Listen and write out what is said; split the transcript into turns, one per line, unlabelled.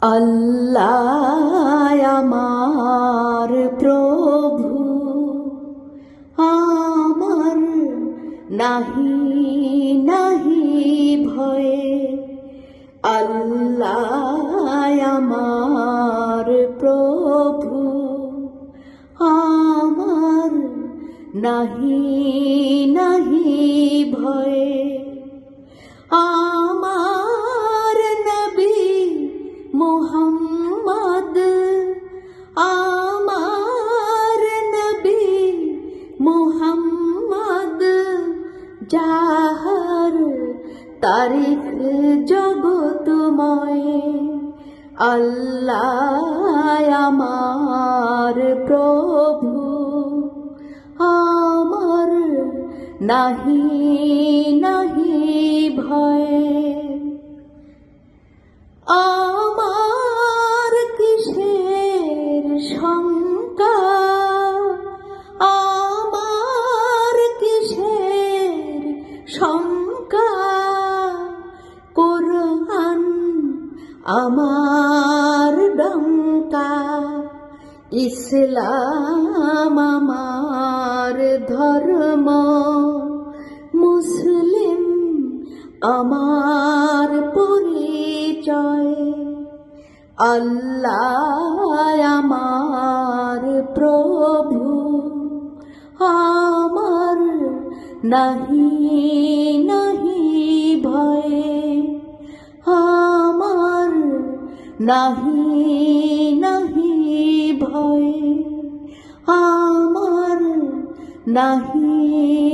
আল্লাহ আমার প্রভু, আমার নাহি নাহি ভয়ে। আল্লাহ আমার প্রভু, আমার নাহি নাহি ভয়ে। আমার নবী মুহাম্মদ, আমার নবী মুহাম্মদ, যাহার তারিখ জগতময়। আল্লাহ আমার প্রভু, আমার নাহি নাহি ভয়। আমার কিসের শঙ্কা, আমার কিসের শঙ্কা। কোরআন আমার ডঙ্কা, ইসলাম আমার ধর্ম, মুসলিম আমার পরিচয়। আল্লাহ আমার প্রভু, আমার নাহি নাহি ভয়। আমার নাহি নাহি ভয়, আমার নাহি